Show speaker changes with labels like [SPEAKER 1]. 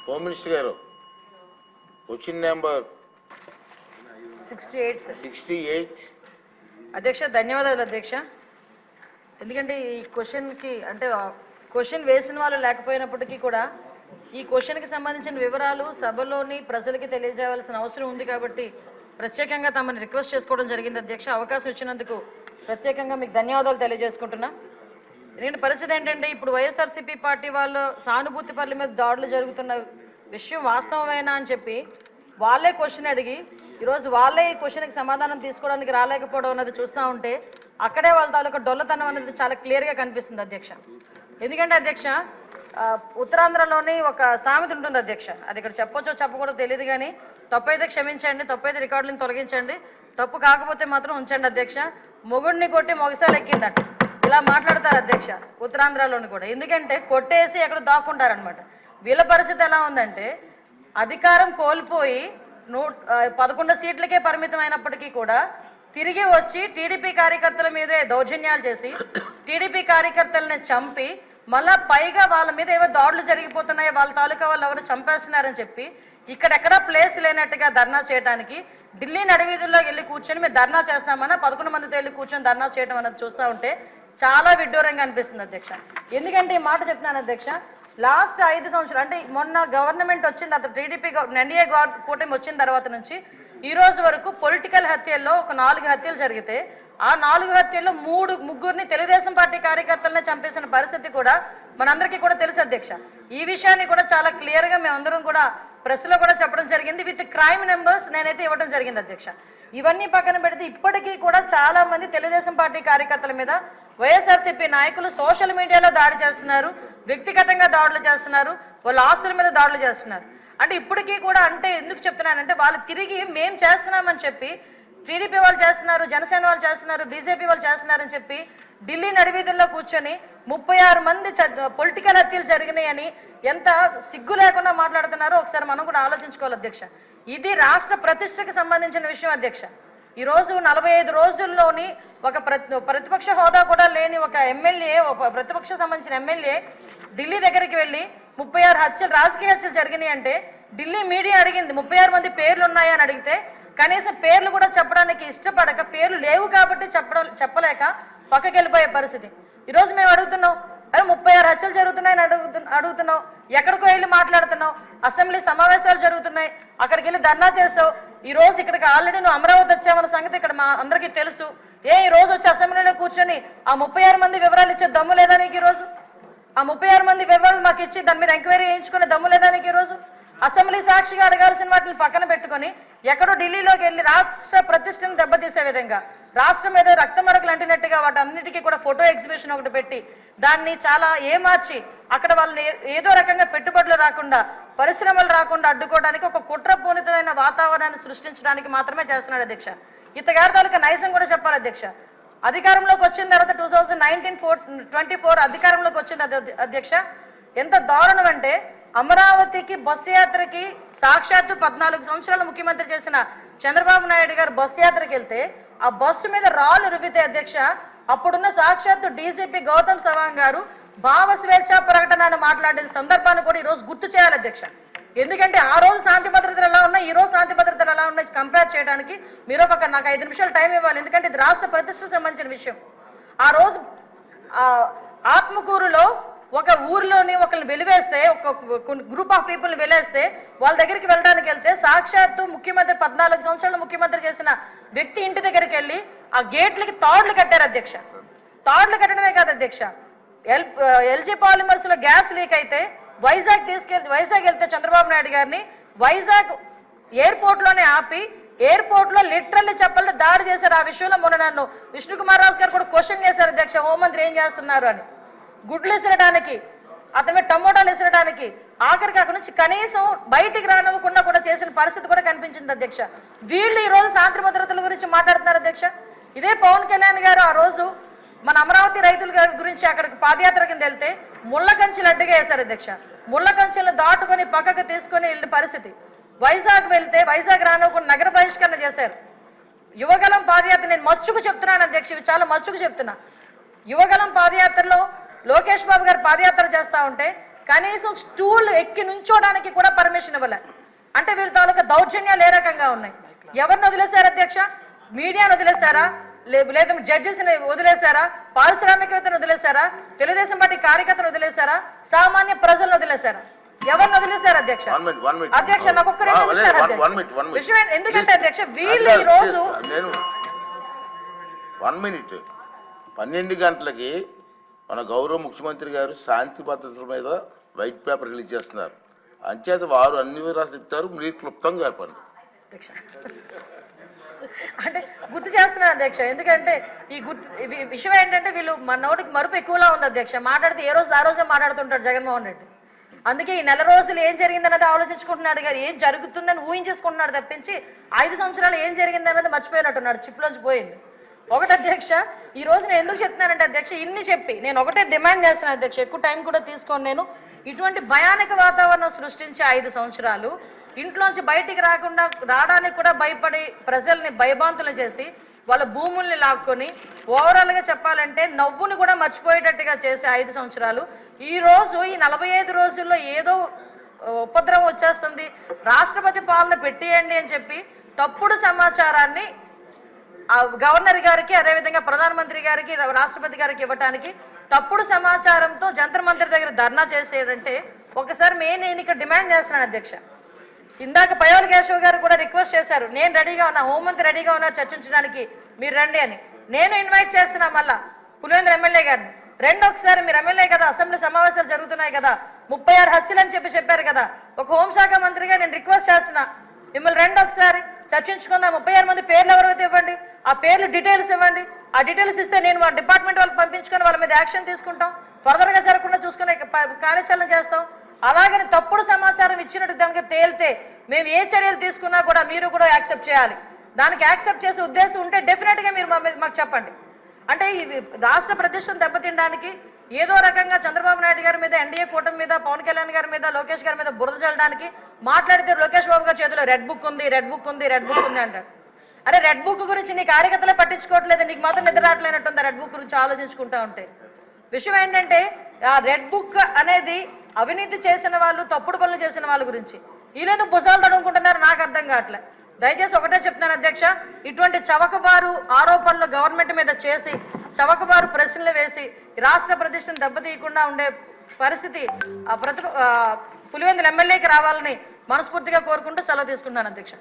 [SPEAKER 1] Home minister గారు question number
[SPEAKER 2] 68 అధ్యక్ష. ధన్యవాదాలు అధ్యక్ష. ఎందుకంటే ఈ క్వశ్చన్కి అంటే క్వశ్చన్ వేసిన వాళ్ళు లేకపోయినప్పటికీ కూడా ఈ క్వశ్చన్కి సంబంధించిన వివరాలు సభలోని ప్రజలకి తెలియజేయవలసిన అవసరం ఉంది కాబట్టి ప్రత్యేకంగా తమని రిక్వెస్ట్ చేసుకోవడం జరిగింది అధ్యక్ష. అవకాశం ఇచ్చినందుకు ప్రత్యేకంగా మీకు ధన్యవాదాలు తెలియజేసుకుంటున్నా. ఎందుకంటే పరిస్థితి ఏంటంటే ఇప్పుడు వైఎస్ఆర్సీపీ పార్టీ వాళ్ళు సానుభూతి పనుల మీద దాడులు జరుగుతున్న విషయం వాస్తవమేనా అని చెప్పి వాళ్ళే క్వశ్చన్ అడిగి ఈరోజు వాళ్ళే ఈ క్వశ్చన్కి సమాధానం తీసుకోవడానికి రాలేకపోవడం అన్నది చూస్తూ ఉంటే అక్కడే వాళ్ళ తాలూకా డొల్లతనం అనేది చాలా క్లియర్గా కనిపిస్తుంది అధ్యక్ష. ఎందుకంటే అధ్యక్ష ఉత్తరాంధ్రలోని ఒక సామెత ఉంటుంది అధ్యక్ష. అది ఇక్కడ చెప్పొచ్చో చెప్పకూడదో తెలియదు కానీ తప్పు అయితే క్షమించండి, తప్పు అయితే రికార్డులను తొలగించండి, తప్పు కాకపోతే మాత్రం ఉంచండి అధ్యక్ష. మొగుడిని కొట్టి మొగసాలు ఎక్కిందట ఇలా మాట్లాడతారు అధ్యక్ష ఉత్తరాంధ్రలోని కూడా. ఎందుకంటే కొట్టేసి ఎక్కడ దాక్కుంటారనమాట. వీళ్ళ పరిస్థితి ఎలా ఉందంటే అధికారం కోల్పోయి 11 సీట్లకే పరిమితం అయినప్పటికీ కూడా తిరిగి వచ్చి టీడీపీ కార్యకర్తల మీదే దౌర్జన్యాలు చేసి టీడీపీ కార్యకర్తలని చంపి మళ్ళా పైగా వాళ్ళ మీద ఏవో దాడులు జరిగిపోతున్నాయో వాళ్ళ తాలూకా వాళ్ళు ఎవరు చంపేస్తున్నారని చెప్పి ఇక్కడెక్కడా ప్లేస్ లేనట్టుగా ధర్నా చేయడానికి ఢిల్లీ నడివీధుల్లోకి వెళ్ళి కూర్చొని మేము ధర్నా చేస్తామన్నా 11 మందితో వెళ్ళి కూర్చొని ధర్నా చేయడం అన్నది చూస్తూ ఉంటే చాలా విడ్డూరంగా అనిపిస్తుంది అధ్యక్ష. ఎందుకంటే ఈ మాట చెప్తున్నాను అధ్యక్ష, లాస్ట్ 5 సంవత్సరాలు అంటే మొన్న గవర్నమెంట్ వచ్చింది అతను టీడీపీ ఎన్డీఏ కూటమి వచ్చిన తర్వాత నుంచి ఈ రోజు వరకు పొలిటికల్ హత్యల్లో ఒక 4 హత్యలు జరిగితే ఆ 4 హత్యల్లో ముగ్గురిని తెలుగుదేశం పార్టీ కార్యకర్తలనే చంపేసిన పరిస్థితి కూడా మనందరికీ కూడా తెలుసు అధ్యక్ష. ఈ విషయాన్ని కూడా చాలా క్లియర్గా మేమందరం కూడా ప్రెస్లో కూడా చెప్పడం జరిగింది. విత్ క్రైమ్ నెంబర్స్ నేనైతే ఇవ్వడం జరిగింది అధ్యక్ష. ఇవన్నీ పక్కన పెడితే ఇప్పటికీ కూడా చాలా మంది తెలుగుదేశం పార్టీ కార్యకర్తల మీద వైఎస్ఆర్సీపీ నాయకులు సోషల్ మీడియాలో దాడి చేస్తున్నారు, వ్యక్తిగతంగా దాడులు చేస్తున్నారు, వాళ్ళ ఆస్తుల మీద దాడులు చేస్తున్నారు. అంటే ఇప్పటికీ కూడా అంటే ఎందుకు చెప్తున్నానంటే వాళ్ళు తిరిగి మేము చేస్తున్నామని చెప్పి టీడీపీ వాళ్ళు చేస్తున్నారు, జనసేన వాళ్ళు చేస్తున్నారు, బీజేపీ వాళ్ళు చేస్తున్నారని చెప్పి ఢిల్లీ నడివీధుల్లో కూర్చొని 36 మంది పొలిటికల్ హత్యలు జరిగినాయని ఎంత సిగ్గు లేకుండా మాట్లాడుతున్నారో ఒకసారి మనం కూడా ఆలోచించుకోవాలి అధ్యక్ష. ఇది రాష్ట్ర ప్రతిష్టకి సంబంధించిన విషయం అధ్యక్ష. ఈరోజు 45 రోజుల్లోని ఒక ప్రతిపక్ష హోదా కూడా లేని ఒక ఎమ్మెల్యే, ఒక ప్రతిపక్ష సంబంధించిన ఎమ్మెల్యే ఢిల్లీ దగ్గరికి వెళ్ళి 36 హత్యలు రాజకీయ హత్యలు జరిగినాయి అంటే ఢిల్లీ మీడియా అడిగింది 36 మంది పేర్లు ఉన్నాయని అడిగితే కనీసం పేర్లు కూడా చెప్పడానికి ఇష్టపడక పేర్లు లేవు కాబట్టి చెప్పలేక పక్కకి వెళ్ళిపోయే పరిస్థితి. ఈరోజు మేము అడుగుతున్నాం, అరే 36 హత్యలు జరుగుతున్నాయని అడుగుతున్నావు, ఎక్కడికో వెళ్ళి మాట్లాడుతున్నావు, అసెంబ్లీ సమావేశాలు జరుగుతున్నాయి అక్కడికి వెళ్ళి ధర్నా చేసావు. ఈ రోజు ఇక్కడికి ఆల్రెడీ నువ్వు అమరావతి వచ్చావన్న సంగతి ఇక్కడ మా అందరికీ తెలుసు. ఈ రోజు వచ్చి అసెంబ్లీలో కూర్చొని ఆ 36 మంది వివరాలు ఇచ్చే దమ్ము లేదా నీకు? ఈరోజు ఆ 36 మంది వివరాలు మాకు ఇచ్చి దాని మీద ఎంక్వైరీ చేయించుకునే దమ్ము లేదా నీకు? ఈరోజు అసెంబ్లీ సాక్షిగా అడగాల్సిన వాటిని పక్కన పెట్టుకొని ఎక్కడో ఢిల్లీలోకి వెళ్ళి రాష్ట్ర ప్రతిష్టను దెబ్బతీసే విధంగా రాష్ట్రం మీద రక్తమరకలు అంటినట్టుగా వాటన్నిటికీ కూడా ఫోటో ఎగ్జిబిషన్ ఒకటి పెట్టి దాన్ని చాలా ఏమార్చి అక్కడ వాళ్ళని ఏదో రకంగా పెట్టుబడులు రాకుండా పరిశ్రమలు రాకుండా అడ్డుకోవడానికి ఒక కుట్రపూరితమైన వాతావరణాన్ని సృష్టించడానికి మాత్రమే చేస్తున్నాడు అధ్యక్ష. ఇతగారి తాలూకా నైజం కూడా చెప్పాలి అధ్యక్ష. అధికారంలోకి వచ్చిన తర్వాత 2024 అధికారంలోకి వచ్చింది అధ్యక్ష. ఎంత దారుణం అంటే అమరావతికి బస్సు యాత్రకి సాక్షాత్తు 14 సంవత్సరాలు ముఖ్యమంత్రి చేసిన చంద్రబాబు నాయుడు గారు బస్సు యాత్రకి వెళ్తే ఆ బస్సు మీద రాళ్ళు రువితే అధ్యక్ష అప్పుడున్న సాక్షాత్తు డీసీపీ గౌతమ్ సవాంగ్ గారు భావ స్వేచ్ఛ ప్రకటనను మాట్లాడిన సందర్భాన్ని కూడా ఈరోజు గుర్తు చేయాలి అధ్యక్ష. ఎందుకంటే ఆ రోజు శాంతి భద్రతలు ఎలా ఉన్నాయి, ఈ రోజు శాంతి భద్రతలు ఎలా ఉన్నాయి కంపేర్ చేయడానికి మీరు నాకు 5 నిమిషాలు టైం ఇవ్వాలి. ఎందుకంటే ఇది రాష్ట్ర ప్రతిష్టకు సంబంధించిన విషయం. ఆ రోజు ఆత్మకూరులో ఒక ఊరిలోని ఒకరిని వెలివేస్తే ఒక గ్రూప్ ఆఫ్ పీపుల్ని వెలేస్తే వాళ్ళ దగ్గరికి వెళ్ళడానికి వెళ్తే సాక్షాత్తు ముఖ్యమంత్రి 14 సంవత్సరాలు ముఖ్యమంత్రి చేసిన వ్యక్తి ఇంటి దగ్గరికి వెళ్ళి ఆ గేట్లకి తాడులు కట్టారు అధ్యక్ష. తాడులు కట్టడమే కాదు అధ్యక్ష, ఎల్జీ పాలిమర్స్ లో గ్యాస్ లీక్ అయితే వైజాగ్ వెళ్తే చంద్రబాబు నాయుడు గారిని వైజాగ్ ఎయిర్పోర్ట్ లోనే ఆపి ఎయిర్పోర్ట్ లో లిటరల్లీ చెప్పలు దాడి చేశారు. ఆ విషయంలో మొన్న నన్ను విష్ణుకుమార్ రాజు గారు కూడా క్వశ్చన్ చేశారు అధ్యక్ష, హోంమంత్రి ఏం చేస్తున్నారు అని. గుడ్లు ఇసరడానికి, అతని మీద టమోటాలు ఇసరడానికి, ఆఖరికి అక్కడి నుంచి కనీసం బయటికి రానివ్వకుండా కూడా చేసిన పరిస్థితి కూడా కనిపించింది అధ్యక్ష. వీళ్ళు ఈ రోజు శాంతి భద్రతల గురించి మాట్లాడుతున్నారు అధ్యక్ష. ఇదే పవన్ కళ్యాణ్ గారు ఆ రోజు మన అమరావతి రైతుల గురించి అక్కడికి పాదయాత్ర కింద వెళ్తే ముళ్ళ కంచెలు అడ్డుగా వేశారు అధ్యక్ష. ముళ్ళ కంచెలు దాటుకొని పక్కకు తీసుకొని వెళ్ళిన పరిస్థితి. వైజాగ్ వెళ్తే వైజాగ్ రానివ్వకుండా నగర బహిష్కరణ చేశారు. యువగలం పాదయాత్ర నేను మచ్చుకు చెప్తున్నాను అధ్యక్ష, ఇవి చాలా మచ్చుకు చెప్తున్నా. యువగలం పాదయాత్రలో లోకేష్ బాబు గారు పాదయాత్ర చేస్తూ ఉంటే కనీసం స్టూల్ ఎక్కి నుంచోడానికి కూడా పర్మిషన్ ఇవ్వలే. అంటే వీళ్ళ తాలూకా దౌర్జన్యాలు ఏ రకంగా ఉన్నాయి? ఎవరిని వదిలేశారు అధ్యక్ష? మీడియాను వదిలేశారా? లేదా జడ్జెస్ని వదిలేశారా? పారిశ్రామికవేత్తను వదిలేశారా? తెలుగుదేశం పార్టీ కార్యకర్తను వదిలేశారా? సామాన్య ప్రజలను వదిలేశారా? ఎవరిని వదిలేశారు అధ్యక్ష? అధ్యక్ష నాకు ఒక్క విషయం ఎందుకంటే అధ్యక్ష వీళ్ళు ఈ రోజు
[SPEAKER 1] 1 minute 12 గంటలకి మన గౌరవ ముఖ్యమంత్రి గారు శాంతి భద్రతల మీద వైట్ పేపర్ రిలీజ్ చేస్తున్నారు. అంచేత వారు అన్ని వివరాలు చెప్తారు, మీరు క్లుప్తంగా చెప్పండి.
[SPEAKER 2] అంటే గుర్తు చేస్తున్నారు అధ్యక్ష. ఎందుకంటే ఈ విషయం ఏంటంటే వీళ్ళు మన నోటికి మరుపు ఎక్కువలా ఉంది అధ్యక్ష. మాట్లాడితే ఏ రోజు ఆ రోజే మాట్లాడుతుంటాడు జగన్మోహన్ రెడ్డి. అందుకే ఈ నెల రోజులు ఏం జరిగిందన్నది ఆలోచించుకుంటున్నాడు గారు, ఏం జరుగుతుందని ఊహించేసుకుంటున్నాడు తప్పించి 5 సంవత్సరాలు ఏం జరిగిందన్నది మర్చిపోయినట్టున్నాడు, చిప్లోంచి పోయింది. ఒకటి అధ్యక్ష, ఈ రోజు నేను ఎందుకు చెప్తున్నానంటే అధ్యక్ష, ఇన్ని చెప్పి నేను ఒకటే డిమాండ్ చేస్తున్నాను అధ్యక్ష, ఎక్కువ టైం కూడా తీసుకోను నేను. ఇటువంటి భయానక వాతావరణం సృష్టించే 5 సంవత్సరాలు ఇంట్లోంచి బయటికి రావడానికి కూడా భయపడి ప్రజల్ని భయభాంతులు చేసి వాళ్ళ భూముల్ని లాక్కొని ఓవరాల్గా చెప్పాలంటే నవ్వుని కూడా మర్చిపోయేటట్టుగా చేసే 5 సంవత్సరాలు ఈ రోజు ఈ 45 రోజుల్లో ఏదో ఉపద్రవం వచ్చేస్తుంది, రాష్ట్రపతి పాలన పెట్టేయండి అని చెప్పి తప్పుడు సమాచారాన్ని గవర్నర్ గారికి అదేవిధంగా ప్రధానమంత్రి గారికి రాష్ట్రపతి గారికి ఇవ్వడానికి తప్పుడు సమాచారంతో జంతర్ మంతర్ దగ్గర ధర్నా చేసేదంటే ఒకసారి నేను ఇక్కడ డిమాండ్ చేస్తున్నాను అధ్యక్ష. ఇందాక పయోల్ కేశవ్ గారు కూడా రిక్వెస్ట్ చేశారు, నేను రెడీగా ఉన్నా, హోంమంత్రి రెడీగా ఉన్నా చర్చించడానికి, మీరు రండి అని. నేను ఇన్వైట్ చేస్తున్నా మళ్ళా పులివెందుల ఎమ్మెల్యే గారిని, రెండు ఒకసారి మీరు ఎమ్మెల్యే కదా, అసెంబ్లీ సమావేశాలు జరుగుతున్నాయి కదా, 36 హత్యలు అని చెప్పారు కదా, ఒక హోంశాఖ మంత్రిగా నేను రిక్వెస్ట్ చేస్తున్నా మిమ్మల్ని రెండు ఒకసారి చర్చించుకుందాం. 36 మంది పేర్లు ఎవరైతే ఇవ్వండి, ఆ పేర్లు డీటెయిల్స్ ఇవ్వండి. ఆ డీటెయిల్స్ ఇస్తే నేను మా డిపార్ట్మెంట్ వాళ్ళకి పంపించుకొని వాళ్ళ మీద యాక్షన్ తీసుకుంటాం, ఫర్దర్గా జరగకుండా చూసుకునే కార్యాచరణ చేస్తాం. అలాగని తప్పుడు సమాచారం ఇచ్చినట్టు దానికి తేలితే మేము ఏ చర్యలు తీసుకున్నా కూడా మీరు కూడా యాక్సెప్ట్ చేయాలి. దానికి యాక్సెప్ట్ చేసే ఉద్దేశం ఉంటే డెఫినెట్గా మీరు మాకు చెప్పండి. అంటే ఈ రాష్ట్ర ప్రతిష్టను దెబ్బతినడానికి ఏదో రకంగా చంద్రబాబు నాయుడు గారి మీద, ఎన్డీఏ కూటమి మీద, పవన్ కళ్యాణ్ గారి మీద, లోకేష్ గారి మీద బురద చల్లడానికి మాట్లాడితే లోకేష్ బాబు గారి చేతిలో రెడ్ బుక్ ఉంది అంటారు. అరే రెడ్ బుక్ గురించి నీ కార్యకర్తలే పట్టించుకోవట్లేదు, నీకు మాత్రం నిద్ర రావట్లేనట్టుంది రెడ్ బుక్ గురించి ఆలోచించుకుంటా ఉంటే. విషయం ఏంటంటే ఆ రెడ్ బుక్ అనేది అవినీతి చేసిన వాళ్ళు, తప్పుడు పనులు చేసిన వాళ్ళ గురించి. ఈరోజు భుజాలు తడుముకుంటున్నారు, నాకు అర్థం కావట్లే. దయచేసి ఒకటే చెప్తున్నాను అధ్యక్ష, ఇటువంటి చవకబారు ఆరోపణలు గవర్నమెంట్ మీద చేసి చవకబారు ప్రశ్నలు వేసి రాష్ట్ర ప్రతిష్టను దెబ్బతీయకుండా ఉండే పరిస్థితి పులివెందుల ఎమ్మెల్యేకి రావాలని మనస్ఫూర్తిగా కోరుకుంటూ సెలవు తీసుకుంటున్నాను అధ్యక్ష.